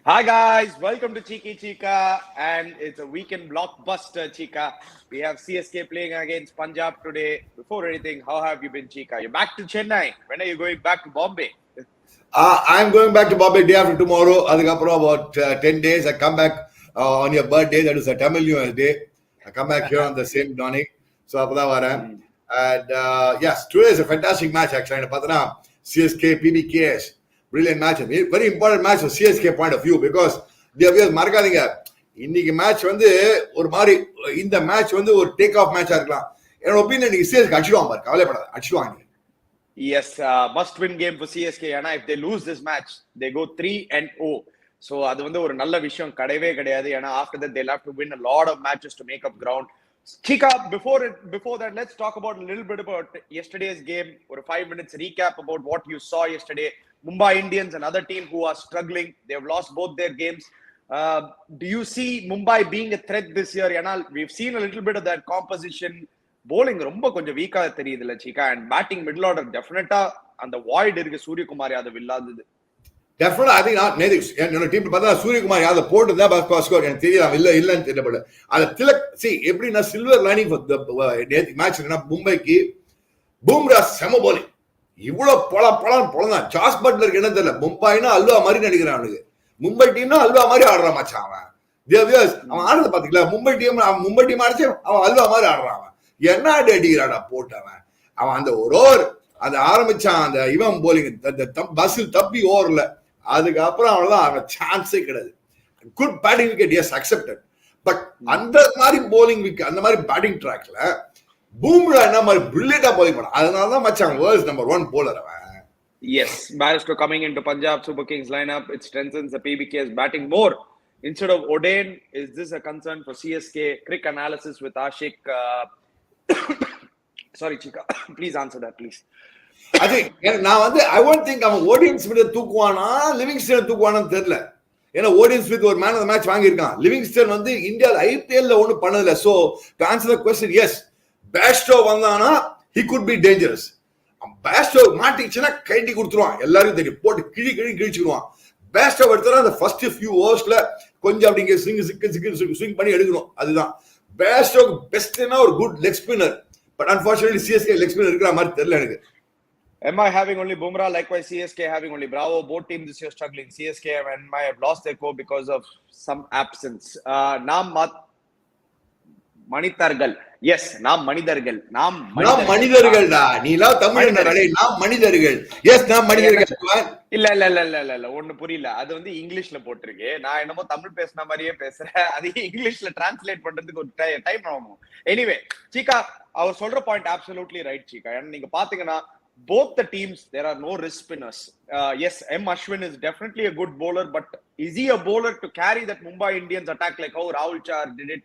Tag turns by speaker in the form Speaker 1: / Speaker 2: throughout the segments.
Speaker 1: Hi guys, welcome to Cheeky Cheeka, and it's a weekend blockbuster, Cheeka. We have CSK playing against Punjab today. Before anything, how have you been, Cheeka? You're back to Chennai. When are you going back to Bombay?
Speaker 2: I'm going back to Bombay day after tomorrow. About 10 days. I come back on your birthday. That is a Tamil New Year's day. I come back here on the same morning. So, and yes, today is a fantastic match actually. CSK, PBKS. Brilliant match. Very important match from CSK point of view because they are மறக்காதீங்க இன்னைக்கு match வந்து ஒரு மாதிரி இந்த match வந்து ஒரு take off மேட்சா இருக்கலாம். என்னோட ஒப்பீனியன் இன்னைக்கு சிஎஸ்கே அடிச்சிடுவாங்க பாரு, கவலைப்படாத, அடிச்சிடுவாங்க.
Speaker 1: Yes, must-win game for CSK. And if they lose this match, they go 3-0. So அது வந்து ஒரு நல்ல விஷயம் கிடையவே கிடையாது. ஏன்னா after that they'll have to win a lot of matches to make up ground. Chika, before that, let's talk about a little bit about yesterday's game. Or a 5 minutes recap about what you saw yesterday. Mumbai Indians, another team who are struggling. They have lost both their games. Do you see Mumbai being a threat this year? We've seen a little bit of that composition. Bowling ரொம்ப கொஞ்சம் வீக்கா தெரியுதுல Chika, and batting middle order definitely அந்த void இருக்கு சூரியகுமார் யாதவ் இல்லாதது.
Speaker 2: Definitely, I think என்னோட team பார்த்தா சூரியகுமார் யாதவ் போட்டுதான் பாஸ் ஸ்கோர் எனக்கு தெரியல இல்லன்னு தெரியல. அது திலக் எப்படின்னா சில்வர் லைனிங் மேட்ச் மும்பைக்கு பூம்ரா செம போலிங் இவ்வளவு பொழந்தான். ஜாஸ் பட்லருக்கு என்ன தெரியல, மும்பைனா அல்வா மாதிரி நடிக்கிறான் அவனுக்கு. மும்பை டீம்னா அல்வா மாதிரி ஆடுறான் மச்சான் அவன். அவன் ஆடுறத பாத்தீங்களா, மும்பை டீம் ஆடிச்சு அவன் அல்வா மாதிரி ஆடுறான். அவன் என்ன அடிக்கிறாடா போட்டவன். அவன் அந்த ஒரு ஓவர் அதை ஆரம்பிச்சான், அந்த இவன் போலிங் பஸ்ஸில் தப்பி ஓவர்ல, அதுக்கப்புறம் அவன்லாம் அவன் சான்ஸே கிடையாது. Good batting wicket, as accepted. But அந்த மாதிரி போலிங் விக்கெட், அந்த மாதிரி பேட்டிங் ட்ராக்ல பூம்ரா என்ன மாதிரி பிரில்லியண்டா போலிங் பண்ண, அதனாலதான் மச்சான் வேர்ல்ட்ஸ் நம்பர் 1 bowler அவன்.
Speaker 1: Yes, Barrister coming into Punjab Super Kings lineup, it strengthens the PBKS batting more. Instead of Oden, is this a concern for CSK? Quick analysis with Ashik. Sorry, Chika. Please answer that, please.
Speaker 2: I think நான் வந்து I won't think அவன் Odean Smith தூக்குவானா Livingstone தூக்குவானான்னு தெரியல. ஏன்னா Odean Smith ஒரு man of the match வாங்கியிருக்கான். Livingstone வந்து இந்தியா ஐபிஎல்ல ஒன்றும் பண்ணதில்லை. So to answer the question, yes, Bairstow வந்தானா he could be dangerous. Bairstow மாட்டிச்சுன்னா கைட்டி கொடுத்துருவான், எல்லாரும் தெரியும், போட்டு கிழிச்சிடுவான். பேஸ்டோ எடுத்தா அந்த ஃபர்ஸ்ட் ஃபியூ ஓவர்ஸ்ல கொஞ்சம் அப்படிங்க ஸ்விங் பண்ணி எடுக்கணும். அதுதான் பேஸ்டோக்கு பெஸ்ட்னா ஒரு good leg spinner. But unfortunately CSK leg spinner இருக்கிற மாதிரி தெரியல எனக்கு.
Speaker 1: Am I having only Bumrah? Likewise, CSK having only Bravo. Both teams this year struggling. CSK and MI have lost their core because of some absence. மனிதர்கள். Yes, நாம் மனிதர்கள். நாம்
Speaker 2: மனிதர்கள்டா. நீலாம் தமிழ்ல நாம் மனிதர்கள். எஸ், நாம் மனிதர்கள்.
Speaker 1: இல்ல ஒண்ணு புரியல. அது வந்து இங்கிலீஷ்ல போட்டிருக்கு. நான் என்னமோ தமிழ் பேசின மாதிரியே பேசுறேன். அது இங்கிலீஷ்ல டிரான்ஸ்லேட் பண்றதுக்கு ஒரு டைம் ஆகும். எனிவே, சீகா, அவர் சொல்ற பாயிண்ட் அப்சல்யூட்லி ரைட் சீகா. ஏன்னா நீங்க பாத்தீங்கன்னா both the teams there are no wrist spinners. Yes, M Ashwin is definitely a good bowler, but is he a bowler to carry that Mumbai Indians attack like how Rahul Char did it?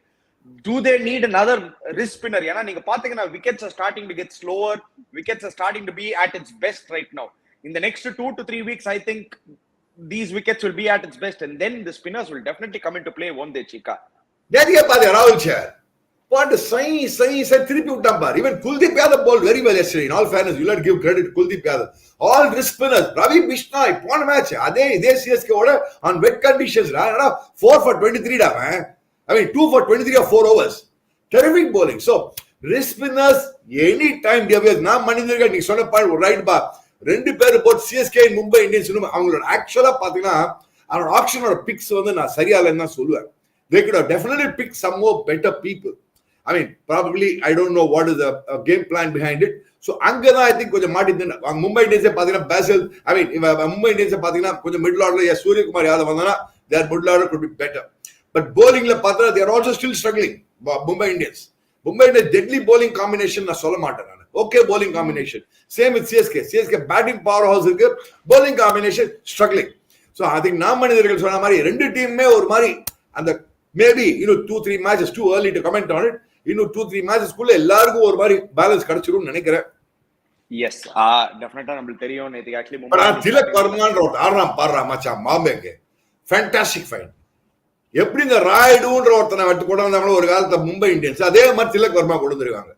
Speaker 1: Do they need another wrist spinner? ஏன்னா நீங்க பாத்தீங்கன்னா wickets are starting to get slower. Wickets are starting to be at its best right now. In the next 2 to 3 weeks, I think these wickets will be at its best, and then the spinners will definitely come into play, won't they, Chika?
Speaker 2: There பாரு Rahul Char போட்டு சை திருப்பி விட்டான் பாரு. Even Kuldeep Yadav bowled very well yesterday. In all fairness, you'll have to give credit to Kuldeep Yadav. All wrist spinners. Ravi Bishnoi போன match இதே CSK ஓட on wet conditions 4 for 23 டா man. I mean 2 for 23 or 4 overs. Terrific bowling. So wrist spinners any time devious. நான் மனிதர்கள் நீ சொன்ன point right பா. ரெண்டு பேர் போட் CSK மும்பை இந்தியன்ஸ் அவங்களோட ஆக்சுவலா பாத்தீங்கன்னா அவனோட ஆக்ஷனோட பிக்ஸ் வந்து நான் சரியா இல்லைன்னு தான் சொல்லுவேன். They could have definitely picked some more better people. I mean, probably, I don't know what is the game plan behind it. So, அங்கதான் I think கொஞ்சம் மாட்டிட்டு மும்பை இந்தியன்ஸை பாத்தீங்கன்னா பேசல், I mean, மும்பை இந்தியன்ஸை பாத்தீங்கன்னா கொஞ்சம் மிடில் ஆர்டர்ல சூரியகுமார் யாதவ் வந்தானா their middle order could be better. But bowlingல பார்த்தா they are also still struggling. Mumbai Indians deadly bowling combination நான் சொல்ல மாட்டேன் நான். Okay bowling combination. Same with CSK batting powerhouse இருக்கு, bowling combination struggling. So, I think நாம் மனிதர்கள் சொன்ன மாதிரி ரெண்டு டீமுமே ஒரு மாதிரி அந்த maybe 2-3 matches too early to comment on it. இன்னும் 2-3 மேட்சஸ்க்குள்ள எல்லாருக்கும் ஒரு மாதிரி பேலன்ஸ் கிடைச்சிரும்னு நினைக்கிறேன்.
Speaker 1: எஸ், டெஃபினட்டா நமக்கு தெரியும். நேத்துக்கு ஆக்சுவலி
Speaker 2: மும்பை திலக் வர்மான்ற ஒரு ஆடுறான் பாடுறா மச்சான் மாம்பேக்கு ஃபேண்டாஸ்டிக் ஃபைன். எப்படி இந்த ராய்டுன்ற ஒருத்தனை வெட்டு கொண்டு வந்தாங்களோ ஒரு காலத்தை மும்பை இந்தியன்ஸ், அதே மாதிரி திலக் வர்மா கொண்டு வந்திருக்காங்க.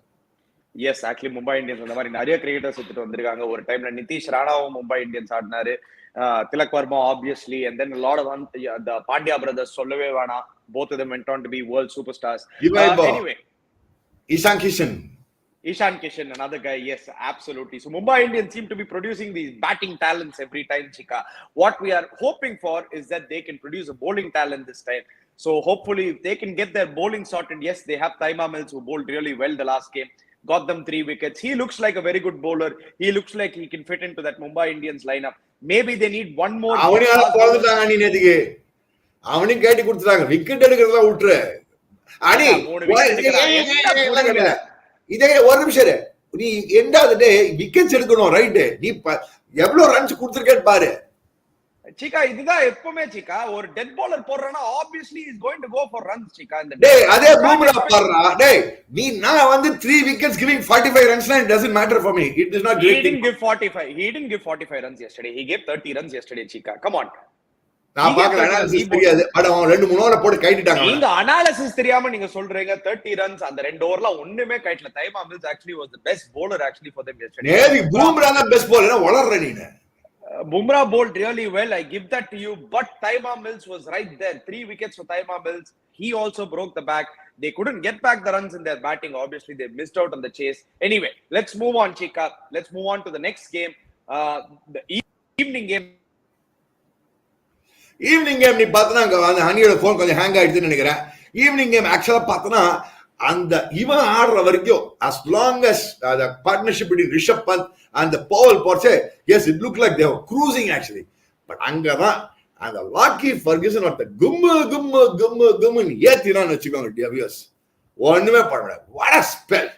Speaker 1: எஸ், ஆக்சுவலி மும்பை இந்தியன்ஸ் அந்த மாதிரி நிறைய கிரிக்கெட்டர்ஸ் எடுத்துட்டு வந்திருக்காங்க. ஒரு டைம்ல நிதிஷ் ராணாவும் மும்பை இந்தியன்ஸ் ஆடினாரு. Tilak Verma, obviously, and then a lot of the Pandya brothers, Sollave Vana, both of them went on to be world superstars. Anyway,
Speaker 2: Ishan Kishan.
Speaker 1: Ishan Kishan, another guy, yes, absolutely. So Mumbai Indians seem to be producing these batting talents every time, Chika. What we are hoping for is that they can produce a bowling talent this time. So hopefully, if they can get their bowling sorted, yes, they have Taima Mills who bowled really well the last game. Got them 3 wickets. He looks like a very good bowler. He looks like he can fit into that Mumbai Indians lineup. Maybe they need one more.
Speaker 2: அவனையும் கேட்டி கொடுத்துட்டாங்க wicket எடுக்கிறதா விட்டுரு அடி இதே ஒரு நிமிஷம் நீ எண்டாவது டே wickets எடுக்கணும் ரைட்டு நீ எவ்வளவு ரன்ஸ் கொடுத்துருக்கேன்னு பாரு
Speaker 1: Chika, இதுதான் எப்பவுமே Chika ஒரு டெட் bowler போடுறானா obviously is going to go for runs Chika இந்த
Speaker 2: டேய் அதே பூம்ரா பாறா டேய் நீ நான் வந்து 3 wickets giving 45 runs it doesn't matter for me it is not
Speaker 1: he didn't give 45 runs yesterday he gave 30 runs yesterday Chika come on
Speaker 2: நான் பாக்குற analysis தெரியாது பட் அவன் 2-3 ஓவர போட்டு கைட்டிட்டாங்க
Speaker 1: நீங்க அனாலிசிஸ் தெரியாம நீங்க சொல்றீங்க 30 runs அந்த 2 ஓவர்ல ஒண்ணுமே கைட்டல Tymal Mills actually was the best bowler actually for them yesterday
Speaker 2: நேவி பூம்ரா தான் பெஸ்ட் bowler வளர்ற நீ
Speaker 1: Bumrah bowled really well. I give that to you. But Taima Mills was right there. 3 wickets for Taima Mills. He also broke the back. They couldn't get back the runs in their batting. Obviously, they missed out on the chase. Anyway, let's move on, Chika. Let's move on to the next game. The evening game.
Speaker 2: Evening game, நீ பார்த்தனா ஹனியோட phone கொஞ்சம் hang ஆயிடுச்சுன்னு நினைக்கிறேன். Evening game ஆக்சுவலா பார்த்தனா அந்த இவன் ஆடுற வரைக்கும் as long as the partnership between Rishabh Pant and the Powell Porche, yes, it looked like they were cruising actually. But அங்கதான் அந்த Lockie Ferguson or the gumm ஏத்தினான்னு வச்சுக்கோங்க dear viewers. ஒண்ணுமே பண்ண முடியாது. What a spell.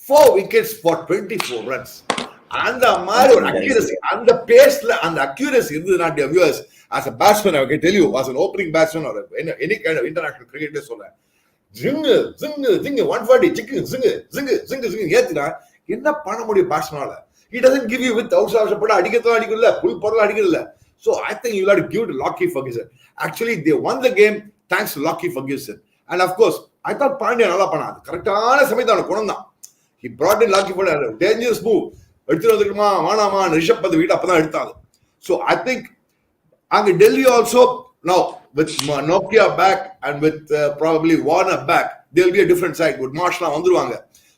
Speaker 2: 4 wickets for 24 runs. அந்த மாதிரி ஒரு accuracy, அந்த பேஸ்ல அந்த accuracy இருந்ததுனா dear viewers, as a batsman I can tell you, as an opening batsman or any kind of international cricket சொல்றேன். ஜிங்கு 140 ஜிங்கு ஏத்தினா என்ன பண்ண முடியும் பேட்ஸ்மேனால he doesn't give you with outside போட அடிக்கத்தான் அடிக்கல புல் போடல அடிக்கல so I think you have to give to Lockie Ferguson actually they won the game thanks to Lockie Ferguson and of course I thought Pandya நல்லா பண்ணாரு கரெக்ட்டான சமயத்துல குணம் தான் he brought in Lockie for a dangerous move எடுத்து வந்துக்குமா வானாமா ரிஷப் பந்த் வீட் அப்பதான் எடுத்தாங்க so I think அங்க Delhi also now with Nokia back and with probably Warner back, there will be a different side. With Marshall வந்துருவாங்க.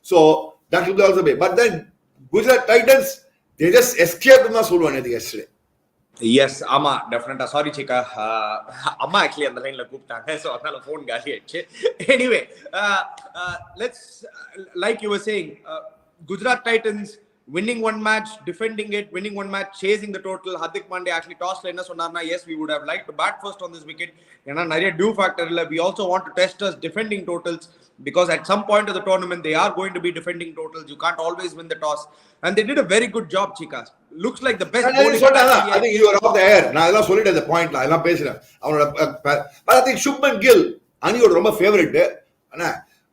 Speaker 2: So that will also be. But then Gujarat Titans, they just escaped from சொல்லுவாங்க yesterday.
Speaker 1: Yes, Amma, definitely. Sorry, Chika. Amma actually on the line கூப்பிட்டாங்க. So அதனால phone காலி ஆயிடுச்சு. Anyway, let's like you were saying, Gujarat Titans winning one match, defending it, winning one match, chasing the total. Hardik Pandya actually tossed என்ன சொன்னார்னா yes, we would have liked to bat first on this wicket. ஏன்னா நிறைய due factor இல்ல. We also want to test us defending totals because at some point of the tournament they are going to be defending totals. You can't always win the toss. And they did a very good job, Chika. Looks like the best bowling.
Speaker 2: I think you are off the air. நான் அதெல்லாம் சொல்லிட்டேன் அந்த பாயிண்ட்ல. அதெல்லாம் பேசுறேன். அவனோட but I think Shubman Gill அனியோட ரொம்ப favourite. அண்ணா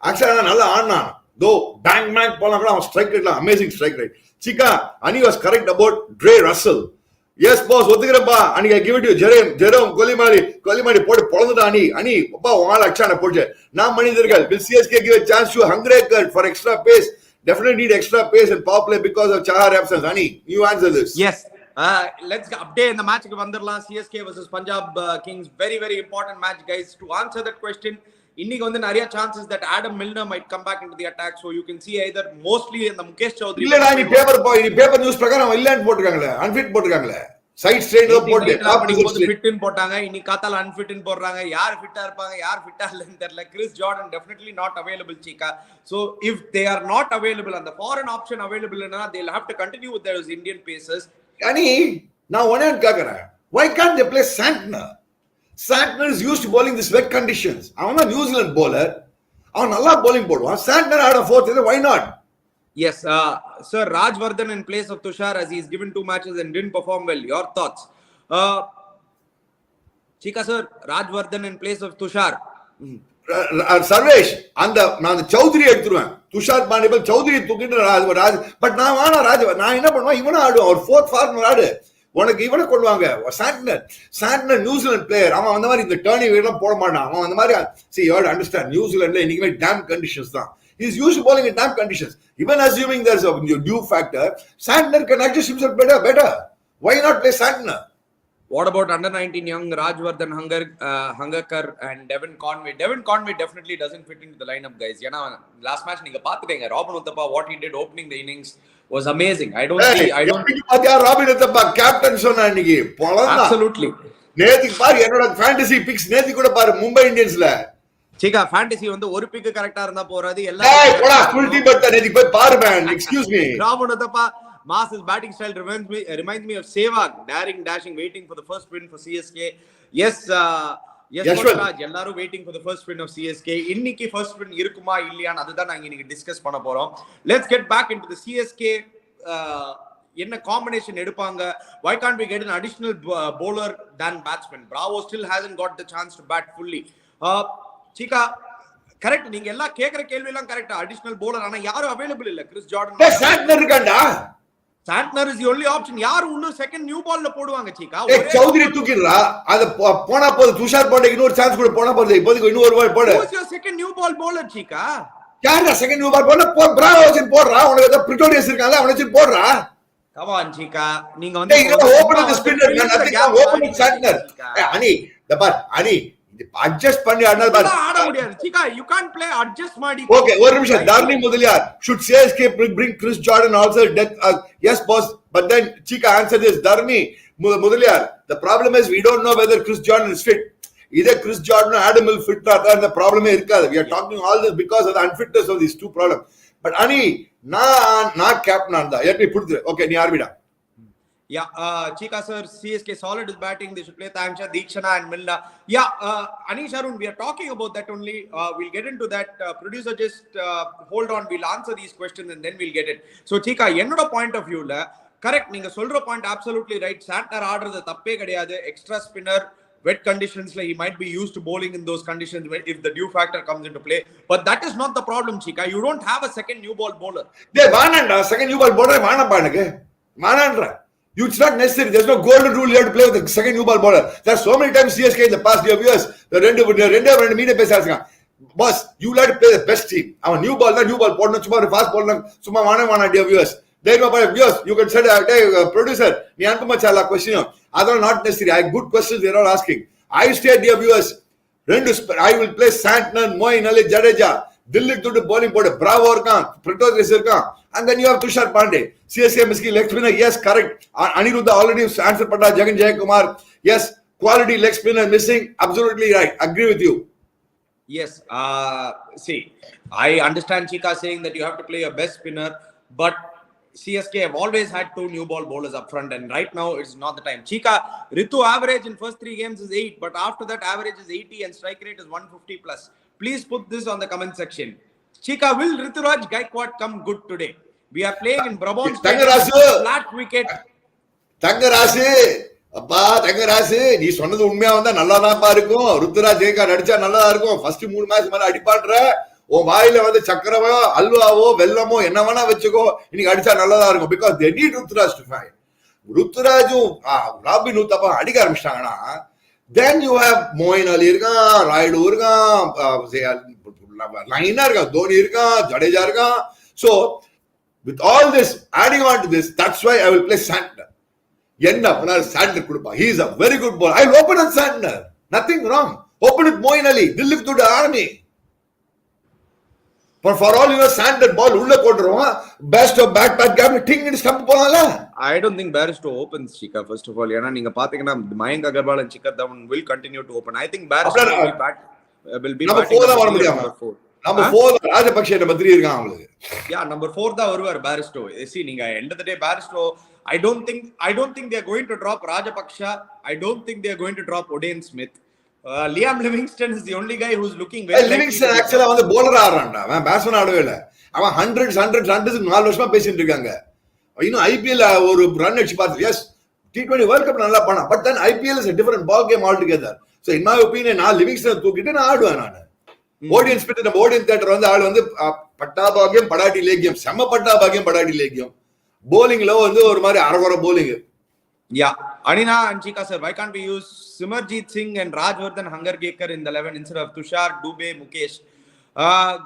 Speaker 2: ஆக்சுவலா நல்லா ஆடுனான். Though bang போனா கூட அவன் ஸ்ட்ரைக் ரேட்ல amazing strike rate. Chika, Ani was correct about Dre Russell. Yes, boss, ஒத்துக்கிறப்பா. அன்னைக்கு I give it to Jerome கொல்லிமாடி போட்டு பொளந்துட்டா அனி அப்பா உங்களால அச்சான போச்சு. நான் மனிதர்கள் will CSK give a chance to Hungrekar for extra pace? Definitely need extra pace and power play because of Chahar absence. Ani, you answer this.
Speaker 1: Yes. Let's update in the match vandarla CSK versus Punjab Kings. Very very important match, guys. To answer that question, இன்னைக்கு வந்து நிறைய chances that Adam Milner might come back into the attack, so you can see either mostly in the Mukesh Chaudhary
Speaker 2: இல்லடா நீ paper news பிரகாரம் இல்லன்னு போட்டுருக்காங்களே unfit போட்டுருக்காங்களே side strain போட்டு
Speaker 1: fit in போட்டாங்க இன்னைக்கு காத்தால அன்ஃபிட் இன் போடுறாங்க யார் ஃபிட்டா இருப்பாங்க யார் ஃபிட்டா இல்லன்னு தெரியல Chris Jordan definitely not available Chika so if they are not available and the foreign option available na they'll have to continue with those Indian pacers
Speaker 2: ani நான் ஒண்ணே கேக்குறேன் why can't they play Santner is used to bowling this wet conditions. அவன் தான் New Zealand bowler. அவன் நல்லா bowling போடுவான். Santner out of fourth, why not?
Speaker 1: Yes, sir, Rajvardhan in place of Tushar as he's given 2 matches and didn't perform well. Your thoughts? Chika sir, Rajvardhan in place of Tushar.
Speaker 2: Sarvesh, நான் சௌத்ரி எடுத்துருவேன். துஷார் பாண்டியல் சௌத்ரி தூக்கிட்டு Raj but நான் என்ன பண்ணுவேன் இவனா ஆடுவான் ஒரு fourth farmer ஆடு உனக்கு இவனை கொள்வாங்க சாண்ட்னர் நியூசிலாந்து பிளேயர் அவன் அந்த மாதிரி இந்த டர்னிங் எல்லாம் போட மாட்டான் அவன் அந்த மாதிரி see you have to understand நியூசிலாந்துல இன்னைக்குமே டேம் கண்டிஷன்ஸ் தான் he is used to bowling in damp conditions even assuming there's a due factor Santner can adjust himself better why not play Santner
Speaker 1: What about under 19 young Rajvardhan Hangarkar and Devin Conway? Devin Conway definitely doesn't fit into the lineup, guys. Last match நீங்க பாத்துட்டீங்க. Robin Uthappa, what he did opening the innings was amazing. I don't
Speaker 2: Robin Uthappa captain சொன்னா இன்னைக்கு பொளந்தா.
Speaker 1: Absolutely.
Speaker 2: நேத்துக்கு பாரு என்னோட fantasy fix நேத்து கூட பாரு Mumbai இந்தியன்ஸ்ல.
Speaker 1: சீக்கா fantasy வந்து ஒரு பிக் கரெக்ட்டா இருந்தா போறாது
Speaker 2: எல்லா. ஏய் போடா ஃபுல் டீம் பத்த நேத்துக்கு போய் பாரு man. Excuse me.
Speaker 1: Robin Uthappa Mass's batting style reminds me of Sehwag, daring, dashing, waiting for the first win for CSK. Yes, Raj, எல்லாரும் waiting for the first win of CSK. இன்னைக்கு first win இருக்குமா இல்லையான்னு அதுதான் நாங்க இன்னைக்கு discuss பண்ண போறோம். Let's get back into the CSK. என்ன காம்பினேஷன் எடுப்பாங்க? Why can't we get an additional bowler than batsman? Bravo still hasn't got the chance to bat fully. Cheeka, correct, நீங்க எல்லாம் கேக்குற கேள்வி எல்லாம் கரெக்ட். அடிஷனல் bowler ஆனா யாரும் அவேலபிள் இல்ல. கிறிஸ் ஜார்டன்
Speaker 2: சாண்ட்னர் இருக்காண்டா.
Speaker 1: Santner is the only option. யார் இன்னும் செகண்ட் நியூ பால்ல போடுவாங்க சீக்கா?
Speaker 2: சௌத்ரி தூக்கிடுறா. அது போனா போது துஷார் பாண்டேக்கு இன்னொரு சான்ஸ் கூட போனா போது. இப்போதைக்கு இன்னொரு பால் போடு.
Speaker 1: Who's your second new ball bowler சீக்கா?
Speaker 2: யாரா செகண்ட் நியூ பால் போனா பிராவோ வச்சு போடுறா. உனக்கு ஏதோ பிரிட்டோரியஸ் இருக்காங்க அவனை வச்சு போடுறா.
Speaker 1: கம் ஆன் சீக்கா, நீங்க வந்து
Speaker 2: ஓபன் தி ஸ்பின்னர் நான் ஓபன் தி சாண்ட்னர். அனி தபார் அனி adjust பண்ணி
Speaker 1: ஆட முடியாது சீக்கா. you can't play adjust ಮಾಡಿ.
Speaker 2: Okay, ஒரு நிமிஷம். Tharni Mudaliar should CSK bring Chris Jordan also death? Yes boss, but then Cheeka answer this. Dharni Mudaliar, the problem is we don't know whether Chris Jordan is fit. Either Chris Jordan or Adam will fit and the problem irukadu. We are talking all this because of the unfitness of these two problems. But Ani na captain anda let me put it. Okay, ni arbida.
Speaker 1: Yeah, Cheeka sir, CSK solid is batting. They should play Thansha, Deekshana and Milna. Yeah, Anish Arun, we are talking about that only. We'll get into that. Producer, just hold on. We'll answer these questions and then we'll get it. So, Cheeka, என்னோட point of view la, correct, நீங்க சொல்ற point absolutely right. Santner ஆடுறது தப்பே கிடையாது. Extra spinner, wet conditions, he might be used to bowling in those conditions if the dew factor comes into play. But that is not the problem, Cheeka. You don't have a second new ball bowler.
Speaker 2: They vaananda second new ball bowler vaanappa enakku. Vaanandra. It's not necessary. There's no golden rule. You have to play with the second new ball bowler. There's so many times CSK in the past years, the rendu media பேசாதீங்க. Boss, you have to play the best team. Our new ball போடணும். சும்மா ஒரு fast ball சும்மா வானா dear viewers. There you go, viewers. You can say, hey, producer, நீ அனுப்புமா சாலா question. That's not necessary. I good questions they're all asking. I stay dear viewers. I will play Santner, Moeen Ali, Jadeja. Dillik to bowling போடு. Bravo இருக்கான். Pretorius இருக்கான். And then you have Tushar Pandey. CSK Miski leg spinner. Yes, correct. Aniruddha already answered Pata. Jagan Jayakumar. Yes, quality leg spinner missing. Absolutely right. Agree with you.
Speaker 1: Yes. See, I understand Cheeka saying that you have to play your best spinner, but CSK have always had two new ball bowlers up front, and right now it's not the time. Cheeka, Ritu average in first 3 games is 8, but after that average is 80 and strike rate is 150 plus. Please put this on the comment section. Cheeka, will Rituraj Gaikwad come good today? We are playing in Brabourne Stadium. Flat wicket.
Speaker 2: Tangarasu. அப்பா தங்கராசு, நீ சொன்னது உண்மையா வந்தா நல்லாதான்ப்பா இருக்கும். ருத்துராஜ் ஜெயகாந்த் அடிச்சா நல்லா இருக்கும். First 3 match மேல அடிப்பாடுற. உன் வாயில வந்து சக்கரவோ அல்வாவோ வெல்லமோ என்ன வேணா வச்சுக்கோ, இன்னைக்கு அடிச்சா நல்லதா இருக்கும். Because they need Ruturaj to fight. ருத்துராஜும் ராபின் உத்தப்பா அடிக்க ஆரம்பிச்சிட்டாங்கன்னா, then you have மோயின் அலி இருக்கான், ராய்டு இருக்கான், லைனா இருக்கான், தோனி இருக்கான், ஜடேஜா இருக்கான். So with all this, adding on to this, that's why I will play Santner. என்ன பண்ணாரு Santner கொடுப்பா. He is a very good bowler. I will open with Santner. Nothing wrong. Open with Moeen Ali. Dillik to the army. But for all you know, Santner ball உள்ள போட்டுருவான். Best of back gap ting in stump போலாம்ல.
Speaker 1: I don't think Barstow opens, Cheeka, first of all. ஏன்னா நீங்க பாத்தீங்கன்னா Mayank Agarwal and Shikhar Dhawan will continue to open. I think Barstow will be
Speaker 2: number 4 தான் வர முடியாம. Number 4 Rajapaksa number 3 இருக்கான் அவங்களுக்கு. Yeah,
Speaker 1: number 4 தான் வருவார் Barstow. See, நீங்க end of the day Barstow, I don't think they are going to drop Rajapaksa. I don't think they are going to drop Odean Smith. Liam Livingston is the only guy who's looking very
Speaker 2: Livingston actually வந்து bowler ஆடுறான்டா. அவன் batsman ஆடவே இல்ல. அவன் 100 4 வருஷமா பேசிட்டு இருக்காங்க. இன்னும் IPL ஒரு run அடிச்சு பார்த்து, எஸ் T20 வேர்ல்ட் கப் நல்லா பண்ணா. But then IPL is a different ball game altogether. So in my opinion, நான் லிவிங்ஸ்டன் தூக்கிட்டு நான் ஆடுவேன். நான் ஓடியன்ஸ் பிட் நம்ம ஓடியன் தியேட்டர் வந்து ஆள் வந்து பட்டா பாக்கியம் படாட்டி லேக்கியம், செம்ம பட்டா பாக்கியம் படாட்டி லேக்கியம். bowlingல வந்து ஒரு மாதிரி அரகுற bowling.
Speaker 1: Yeah, Anina and Cheeka sir, why can't we use Simarjeet Singh and Rajvardhan Hangarkar in the 11 instead of Tushar, Dubey, Mukesh?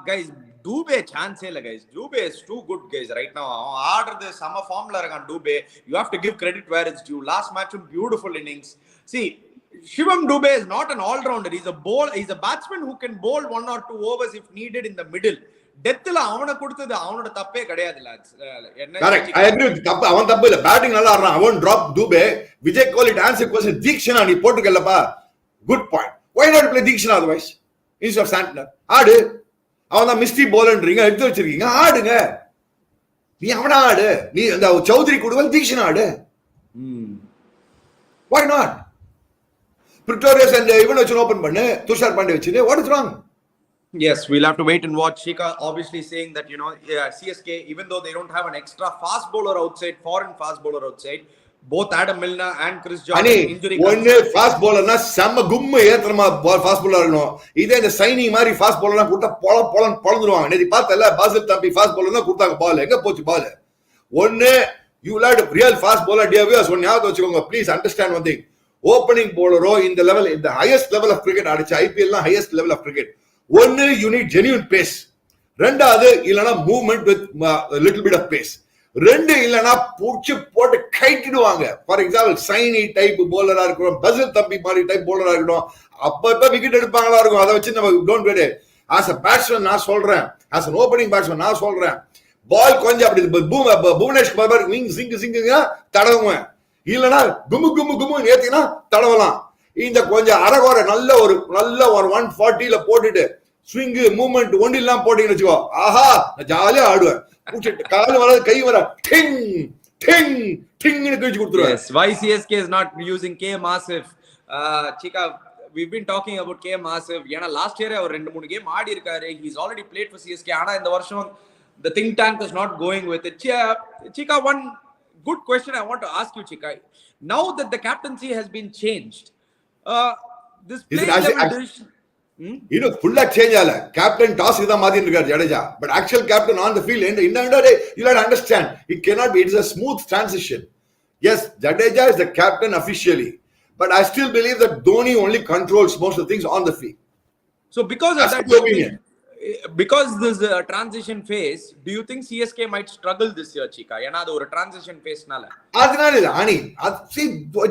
Speaker 1: Guys, Dubey chance இல்ல guys. Dubey is too good guys right now. ஆடுறது சம ஃபார்ம்ல இருக்கான் Dubey. You have to give credit where it's due. Last match beautiful innings. See, Shivam Dubey is not an all-rounder. He's a batsman who can bowl 1 or 2 overs if needed in the middle. டெத்ல அவனை கொடுத்தது அவனோட தப்பே கிடையாது lads.
Speaker 2: Correct. I agree with தப்பு. அவன் தப்பு இல்ல. Batting நல்லா ஆடுறான். அவன் drop Dubey. Vijay call it answer question. Theekshana நீ போட்டுக்கலப்பா. Good point. Why not play Deekshana otherwise? Instead of Santner. ஆடு. அவன் தான் மிஸ்ட்ரி போலன்றீங்க எடுத்து வச்சிருக்கீங்க. ஆடுங்க. நீ அவனா ஆடு. நீ அந்த சௌத்ரி குடுவல் தீக்ஷனா ஆடு. Why not? Pretorius and even வச்சு ஓபன் பண்ணு. துஷார் பாண்டே வச்சு. What is wrong?
Speaker 1: Yes, we'll have to wait and watch. Cheeka obviously saying that, CSK, even though they don't have an extra fast bowler outside, foreign fast bowler outside, both Adam Milner and Chris Jordan injury.
Speaker 2: One fast bowler na sama gumma ஏத்தறமா fast bowler இருக்கணும். இதே இந்த signing மாதிரி fast bowler na கூட்டா பொளந்துருவாங்க. நேதி பார்த்தல பாசில் தம்பி fast bowler na கொடுத்தாங்க பால். எங்க போச்சு பால்? ஒன்னு you let real fast bowler DWS ஒன்னு ஞாபகம் வச்சுக்கோங்க. Please understand one thing. Opening bowler in the level, in the highest level of cricket அடிச்ச IPL na highest level of cricket. One, you need genuine pace. ரெண்டாவது இல்லனா movement with a little bit of pace. ரெண்டு இல்லனா பூச்சி போட்டு கைட்டிடுவாங்க. For example Saini type bowler இருக்கணும், பசில் தம்பி மாதிரி டைப் bowler இருக்கணும். அப்பப்ப விக்கெட் எடுப்பாங்களா இருக்கும். அதை வச்சு நம்ம don't worry. as a batsman நான் சொல்றேன், as an opening batsman நான் சொல்றேன், பால் கொஞ்சம் அப்படி புவனேஷ் குமார் சிங்குங்க தடவுவேன். இல்லனா கும்மு கும்மு கும்மு ஏத்தினா தடவலாம். இந்த கொஞ்சம் அரகோர நல்ல ஒரு 140ல போட்டுட்டு ஸ்விங் மூவ்மெண்ட் ஒண்ணு இல்லாம போட்டீங்கன்னு வச்சுக்கோ, ஆஹா நான் ஜாலியா ஆடுவேன். கால் வராது கை வர டிங் டிங் டிங்னு கழிச்சு கொடுத்துருவேன்.
Speaker 1: Yes, why CSK is not using KM Asif? Cheeka, we've been talking about KM Asif. ஏன்னா லாஸ்ட் இயர் அவர் 2-3 கேம் ஆடி இருக்காரு. He's already played for CSK. ஆனா இந்த வருஷம் the think tank is not going with it. Cheeka, one good question I want to ask you, Cheeka. Now that the captaincy has been changed, this play level decision,
Speaker 2: full change ஆல captain toss இத மாதிரி இருக்காரு Jadeja. But actual captain on the field in the you have to understand it cannot be. It's a smooth transition. Yes, Jadeja is the captain officially, but I still believe that Dhoni only controls most of the things on the field.
Speaker 1: So because of that, because this transition phase, do you think CSK might struggle this year, Cheeka? ஏனா அது ஒரு transition phase நால.
Speaker 2: அதனால இல்ல ஆனி. See,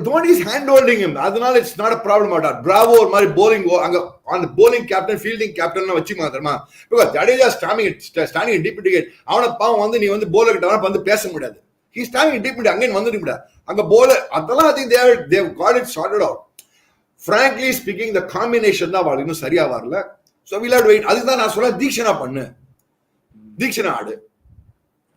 Speaker 2: Dhoni is hand holding him. அதனால it's not a problem at all. Bravo மாதிரி bowling அங்க on the bowling captain, fielding captain னா வச்சு மாதறமா. Because Jadeja standing in deep wicket. அவன பாவம் வந்து நீ வந்து bowler கிட்ட வந்து பேச முடியாது. He is standing in deep wicket அங்க வந்துட முடியாது. அங்க bowler அதெல்லாம் I think they've got it sorted out. Frankly speaking, the combination தான் அவங்களுக்கு இன்னும் சரியா வரல. So we'll have to wait. அதுதான் நான் சொல்ல தீக்ஷனா பண்ணு. தீக்ஷனா ஆடு.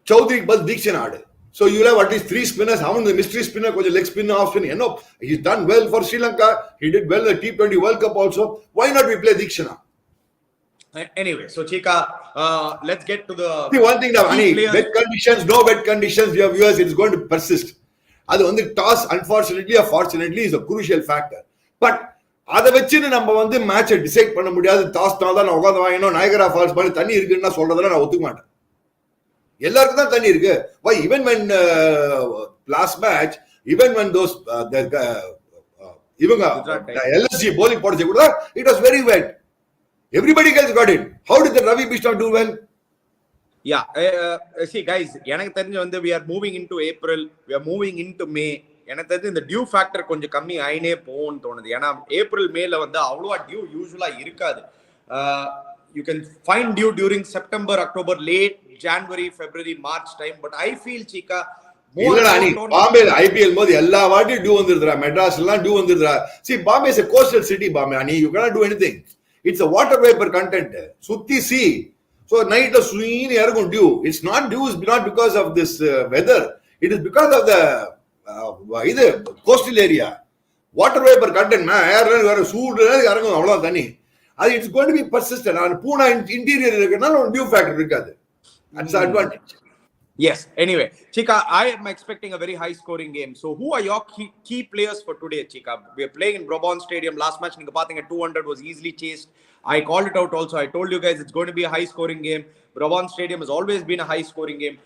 Speaker 2: சௌத்ரி பஸ் தீக்ஷனா ஆடு. So you'll have at least 3 spinners. அவன் the mystery spinner கொஞ்சம் leg spinner off spinner. He's done well for Sri Lanka. He did well in the T20 World Cup also. Why not we play Deekshana?
Speaker 1: Anyway, so Cheeka, let's get to the
Speaker 2: one thing now, wet conditions, no wet conditions, your viewers, it's going to persist. அது வந்து toss unfortunately or fortunately is a crucial factor. But அதை வச்சு நம்ம வந்து மேட்சை decide பண்ண முடியாது. டாஸ்னால தான் நான் உட்காந்து வாங்கினோம். நயகரா ஃபால்ஸ் மாதிரி தண்ணி இருக்குன்னு சொல்றதெல்லாம் நான் ஒத்துக்க மாட்டேன். எல்லாருக்கும் தான் தண்ணி இருக்கு. Why even when last match, even when those இவங்க LSG bowling போடுச்சு கூட it was very wet. Everybody else got it. How did the Ravi Bishnoi do well?
Speaker 1: Yeah, see guys, எனக்கு தெரிஞ்சு வந்து we are moving into April, we are moving into May. எனக்கு தெரிஞ்சு இந்த due factor கொஞ்சம் கம்மி ஆயினே போகும்னு தோணுது. ஏன்னா ஏப்ரல் மேல வந்து அவ்வளவா டியூ யூசுவலா இருக்காது. You can find dew during September, October, late January, February, March time. But I feel Cheeka
Speaker 2: Bombay IPL போது எல்லா வாட்டியும் டியூ வந்துருதுடா. மெட்ராஸ் எல்லாம் டியூ வந்துருதுடா. See, Bombay is a coastal city, Bombay. You cannot do anything. It's a water vapor content. சுத்தி sea. So நைட்ல சுயின்னு இறங்கும் due. It's not dew is not because of this weather. It is because of the இது coastal area. Water vapour content ஏர்ல வேற சூடு இறங்கும் அவ்வளவு தண்ணி. அது it's going to be persistent. நான் பூனா இன்டீரியர் இருக்கறனால ஒரு டியூ ஃபேக்டர் இருக்காது. That's advantage.
Speaker 1: Yes, anyway, Cheeka, I am expecting a very high scoring game. So who are your key players for today, Cheeka? We are playing in Brabourne Stadium. Last match நீங்க பாத்தீங்க 200 was easily chased. I called it out also. I told you guys it's going to be a high scoring game. Brabourne Stadium has always been a high scoring game.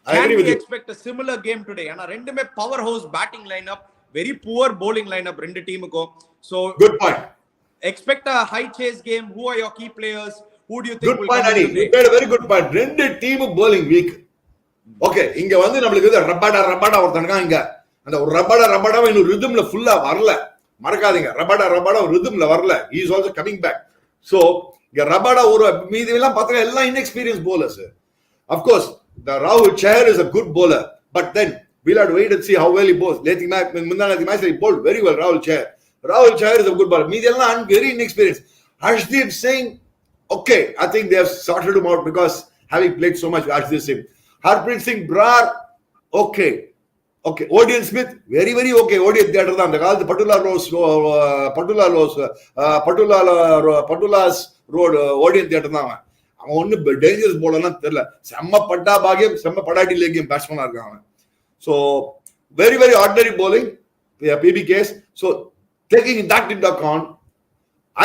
Speaker 1: Can we expect a similar game today? ஏன்னா ரெண்டுமே power house batting lineup, very poor bowling lineup ரெண்டு டீமுக்கும். So
Speaker 2: good point.
Speaker 1: Expect a high chase game. Who are your key players? Who do you think
Speaker 2: Good
Speaker 1: will
Speaker 2: point,
Speaker 1: come
Speaker 2: Ani.
Speaker 1: in
Speaker 2: You
Speaker 1: today?
Speaker 2: made a very good point. ரெண்டு team bowling weak. Okay, இங்க வந்து நம்மளுக்கு Rabada ஒருத்தனுங்க இங்க அந்த ஒரு ரபாடாவை இன்னும் ரிதம்ல ஃபுல்லா வரல. மறக்காதீங்க, ரபாடா ஒரு ரிதம்ல வரல. He is also coming back. So இங்க ரபாடா ஒரு மீதி எல்லாம் பார்த்தா எல்லாம் inexperienced bowlers. Of course, the Rahul Chahar is a good bowler, but then we'll have to wait and see how well he bowls. Mundanathi match he bowled very well. Rahul Chahar is a good bowler. Media are very inexperienced. Harshdeep Singh, okay, I think they have sorted him out because having played so much. Harshdeep Singh, Harpreet Singh Brar, okay. Odian Smith, very okay. Odian theatre than the call the Patula's road Odian theatre now. ஒன்னு dangerous போலலாம் தெரியல. செம்ம பட்டா பாகியம், செம்ம படாட்டி லேகியம் பேட்ஸ்மேனா இருக்காங்க. So very ordinary bowling, PBKS. So taking that into account,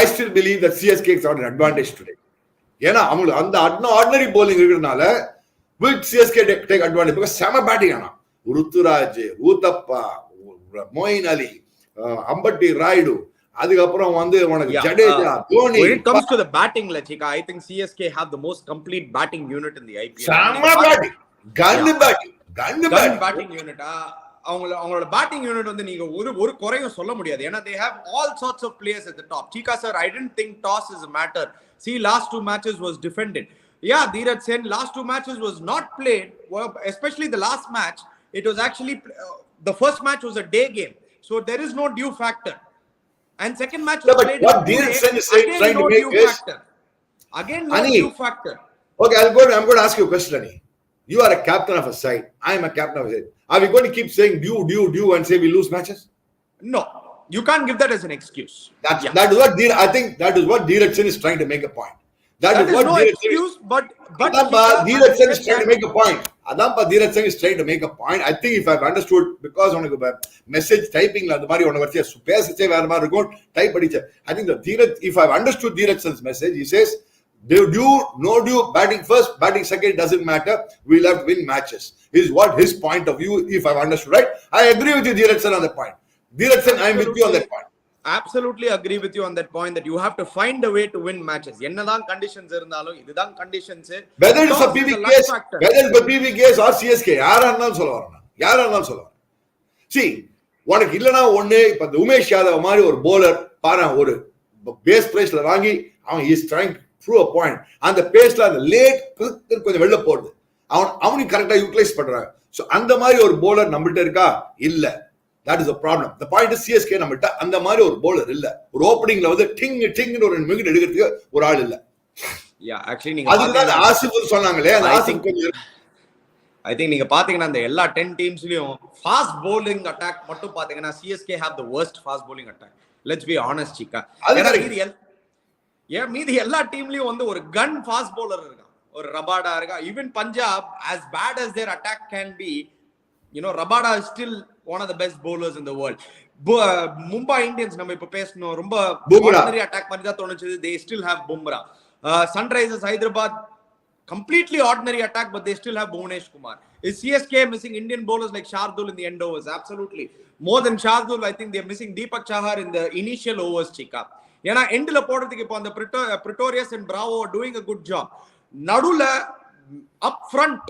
Speaker 2: I still believe that CSK is on an advantage today. ஏன்னா அவங்க அந்த ordinary bowling இருக்கிறதுனால will CSK take advantage because செம்ம பேட்டிங் ஆனா ருத்துராஜ், ஊத்தப்பா, மொயின் அலி, அம்பட்டி ராயுடு, அதுக்கப்புறம் வந்து உனக்கு Jadeja, Dhoni.
Speaker 1: When it comes to the batting, Chika, I think CSK have the most complete batting unit in the IPL.
Speaker 2: செம்ம பேட்டிங், கன்
Speaker 1: பேட்டிங் யூனிட். அவங்களோட பேட்டிங் யூனிட் வந்து நீங்க ஒரு குறையும் சொல்ல முடியாது. ஏன்னா they have all sorts of players at the top. Chika sir, I didn't think toss is a matter. See, last two matches was defended. Yeah, Dheeraj Sen, last two matches was not played. Well, especially the last match, it was actually the first match was a day game, so there is no due factor. And second match was played.
Speaker 2: What Dheeraj Sen is trying to make is
Speaker 1: again no due factor.
Speaker 2: Okay, I'm going to ask you a question, Ani. You are a captain of a side. I am a captain of a side. Are we going to keep saying due and say we lose matches?
Speaker 1: No, you can't give that as an excuse.
Speaker 2: That is what I think that is what Dheeraj Sen is trying to make a point.
Speaker 1: That is what no excuse, but
Speaker 2: Dheeraj Sen is trying to make a point. Dheeraj Sen is trying to make a point. I think if I've understood, because on a message typing la the mari ona varthiya பேசிச்சே வேற மாதிரி இருக்கும், type படிச்ச. I think that Dheeraj, if I've understood Dheeraj Sen's message, he says no due, batting first, batting second, doesn't matter, we'll have to win matches is what his point of view, if I've understood right. I agree with you, Dheeraj Sen, on that point. Dheeraj Sen, I'm with you on that point.
Speaker 1: Absolutely agree with you on that point, that you have to find a way to win matches. என்னதான் conditions இருந்தாலும் இதுதான் conditions.
Speaker 2: Whether it's a PBKS or CSK, யாரா இருந்தாலும் சொல்லுவாங்க. See, உனக்கு இல்லனா ஒண்ணு, இப்ப உமேஷ் யாதவ் மாதிரி ஒரு bowler பாரு, ஒரு பேஸ் பிரைஸ்ல வாங்கி அவன் is trying to prove a point. அந்த பேஸ்ல அந்த லேட் கொஞ்சம் வெளில போடுது, அவனுக்கு கரெக்டா யூட்டிலைஸ் பண்றாங்க. சோ அந்த மாதிரி ஒரு bowler நம்மள்ட்ட இருக்கா? இல்ல. That is the problem. The point is CSK நம்மள்ட்ட அந்த மாதிரி ஒரு bowler இல்ல. ஒரு ஓபனிங்ல வந்து டிங்னு ஒரு விக்கெட் எடுக்கிறதுக்கு ஒரு ஆள் இல்ல.
Speaker 1: Yeah, actually நீங்க
Speaker 2: அதுதான் ஆசிஃப் சொன்னாங்களே, அந்த ஆசிஃப் கொஞ்சம்
Speaker 1: I think நீங்க பாத்தீங்கன்னா அந்த எல்லா 10 டீம்ஸ்லயும் ஃபாஸ்ட் bowling attack மட்டும் பாத்தீங்கன்னா CSK have the worst fast bowling attack. Let's be honest, Chika. மீதி எல்லா டீம்லயும் வந்து ஒரு கன் ஃபாஸ்ட் bowler இருக்கான், ஒரு ரபாடா இருக்கா. Even Punjab, as bad as their attack can be, you know, Rabada is still one of the best bowlers in the world. Mumbai Indians நம்ம இப்ப பேசணும், ரொம்ப ordinary attack மாதிரி தான் தோணுச்சு. They still have Bumrah. Sunrisers Hyderabad, completely ordinary attack, but they still have Bhuvanesh Kumar. Is CSK missing Indian bowlers like Shardul in the end overs? Absolutely. More than Shardul, I think they're missing Deepak Chahar in the initial overs, Chika. ஏன்னா எண்ட்ல போடுறதுக்கு இப்போ அந்த Pretorius and Bravo are doing a good job. நடுல up front,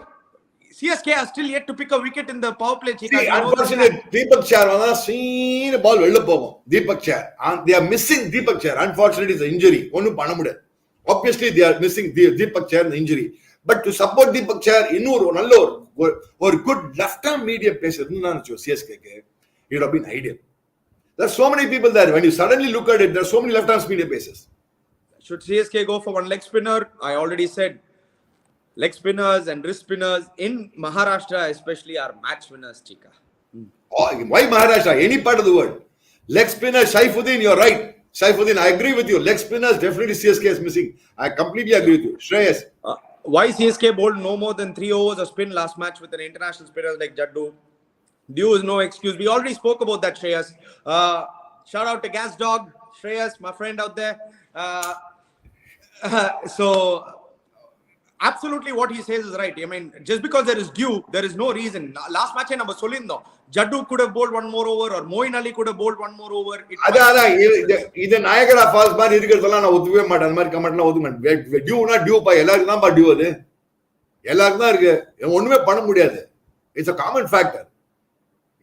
Speaker 1: CSK has still yet to pick a wicket in the power play.
Speaker 2: See, unfortunately, Deepak Chahar vanda seen ball vella pogum. Deepak Chahar, they are missing Deepak Chahar. Unfortunately, it's an injury. Onnu panna mudiyadhu. Obviously, they are missing Deepak Chahar in the injury. But to support Deepak Chahar, இன்னொரு நல்ல ஒரு good left arm medium pacer இருந்தான்னு வெச்சோ CSK க்கு, it would have been ideal. There are so many people there. When you suddenly look at it, there are so many left arm medium pacers.
Speaker 1: Should CSK go for one leg spinner? I already said leg spinners and wrist spinners in Maharashtra especially are match winners, Chika.
Speaker 2: Why Maharashtra? Any part of the world. Leg spinner, Saifuddin, you're right. Saifuddin, I agree with you. Leg spinners, definitely CSK is missing. I completely agree with you. Shreyas.
Speaker 1: Why CSK bowled no more than 3 overs of spin last match with an international spinner like Jaddu? Due is no excuse. We already spoke about that, Shreyas. Shout out to Gas Dog, Shreyas, my friend out there. So absolutely what he says is right. I mean, just because there is due, there is no reason. Last match நம்ம சொல்லிருந்தோம், Jaddu could have bowled one more over or Moeen Ali could have bowled one more over.
Speaker 2: அதான் இது நாயகரா falls மாதிரி இருக்கிறதெல்லாம் நான் ஒத்துக்கவே மாட்டேன். அந்த மாதிரி கமெண்ட்லாம் ஒத்துக்க மாட்டேன். டியூனா டியூ பா, எல்லாருக்கும் தான் பா டியூ. அது எல்லாருக்கும் தான் இருக்கு, ஒண்ணுமே பண்ண முடியாது. It's a common factor.